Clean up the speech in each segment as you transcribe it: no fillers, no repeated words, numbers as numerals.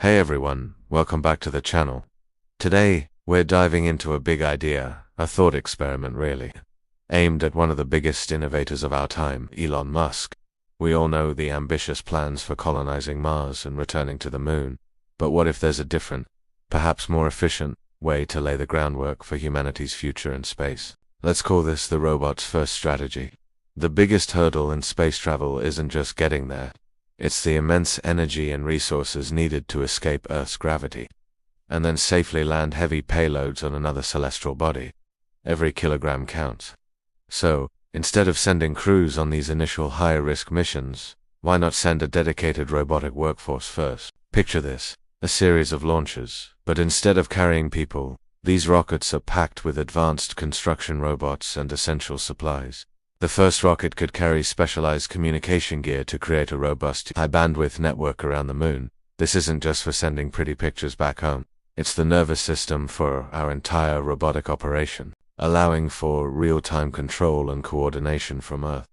Hey everyone, welcome back to the channel. Today, we're diving into a big idea, a thought experiment really, aimed at one of the biggest innovators of our time, Elon Musk. We all know the ambitious plans for colonizing Mars and returning to the moon, but what if there's a different, perhaps more efficient, way to lay the groundwork for humanity's future in space? Let's call this the robot's first strategy. The biggest hurdle in space travel isn't just getting there. It's the immense energy and resources needed to escape Earth's gravity, and then safely land heavy payloads on another celestial body. Every kilogram counts. So, instead of sending crews on these initial high-risk missions, why not send a dedicated robotic workforce first? Picture this, a series of launches, but instead of carrying people, these rockets are packed with advanced construction robots and essential supplies. The first rocket could carry specialized communication gear to create a robust, high-bandwidth network around the moon. This isn't just for sending pretty pictures back home. It's the nervous system for our entire robotic operation, allowing for real-time control and coordination from Earth.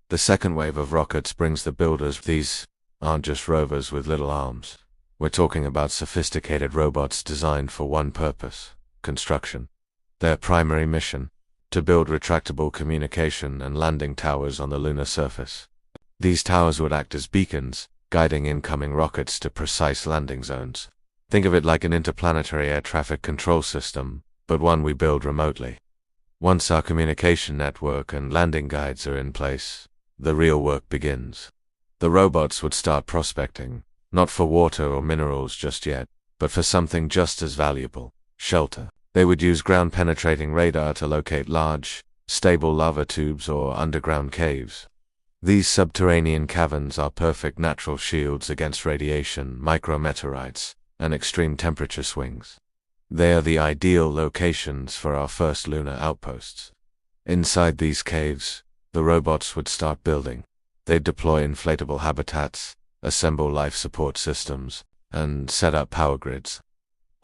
The second wave of rockets brings the builders. These aren't just rovers with little arms. We're talking about sophisticated robots designed for one purpose: construction. Their primary mission: to build retractable communication and landing towers on the lunar surface. These towers would act as beacons, guiding incoming rockets to precise landing zones. Think of it like an interplanetary air traffic control system, but one we build remotely. Once our communication network and landing guides are in place, the real work begins. The robots would start prospecting, not for water or minerals just yet, but for something just as valuable: shelter. They would use ground-penetrating radar to locate large, stable lava tubes or underground caves. These subterranean caverns are perfect natural shields against radiation, micrometeorites, and extreme temperature swings. They are the ideal locations for our first lunar outposts. Inside these caves, the robots would start building. They'd deploy inflatable habitats, assemble life support systems, and set up power grids.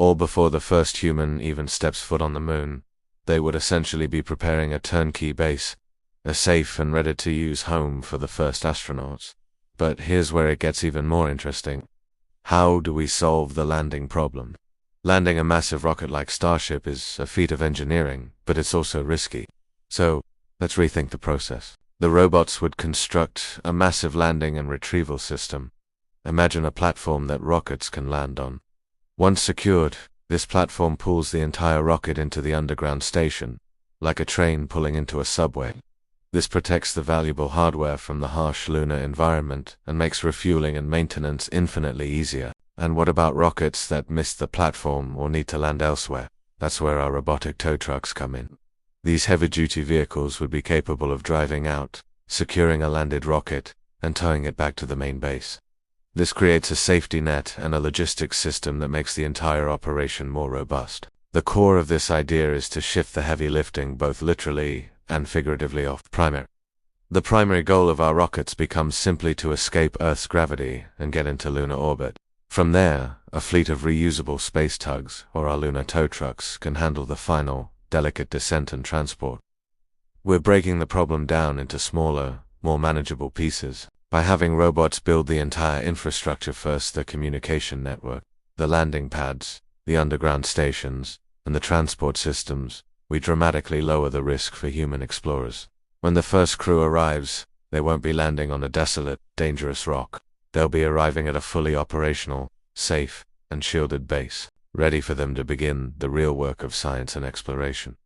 All before the first human even steps foot on the moon. They would essentially be preparing a turnkey base, a safe and ready-to-use home for the first astronauts. But here's where it gets even more interesting. How do we solve the landing problem? Landing a massive rocket like Starship is a feat of engineering, but it's also risky. So, let's rethink the process. The robots would construct a massive landing and retrieval system. Imagine a platform that rockets can land on. Once secured, this platform pulls the entire rocket into the underground station, like a train pulling into a subway. This protects the valuable hardware from the harsh lunar environment and makes refueling and maintenance infinitely easier. And what about rockets that miss the platform or need to land elsewhere? That's where our robotic tow trucks come in. These heavy-duty vehicles would be capable of driving out, securing a landed rocket, and towing it back to the main base. This creates a safety net and a logistics system that makes the entire operation more robust. The core of this idea is to shift the heavy lifting both literally and figuratively off primary. The primary goal of our rockets becomes simply to escape Earth's gravity and get into lunar orbit. From there, a fleet of reusable space tugs, or our lunar tow trucks, can handle the final, delicate descent and transport. We're breaking the problem down into smaller, more manageable pieces. By having robots build the entire infrastructure first: the communication network, the landing pads, the underground stations, and the transport systems, we dramatically lower the risk for human explorers. When the first crew arrives, they won't be landing on a desolate, dangerous rock. They'll be arriving at a fully operational, safe, and shielded base, ready for them to begin the real work of science and exploration.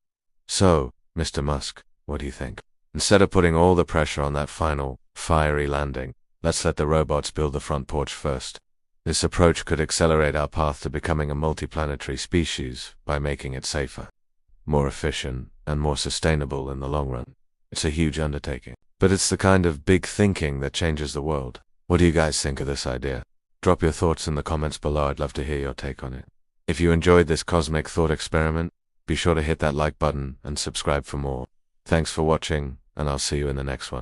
So, Mr. Musk, what do you think? Instead of putting all the pressure on that final, fiery landing, let's let the robots build the front porch first. This approach could accelerate our path to becoming a multiplanetary species by making it safer, more efficient, and more sustainable in the long run. It's a huge undertaking, but it's the kind of big thinking that changes the world. What do you guys think of this idea? Drop your thoughts in the comments below. I'd love to hear your take on it. If you enjoyed this cosmic thought experiment, be sure to hit that like button and subscribe for more. Thanks for watching, and I'll see you in the next one.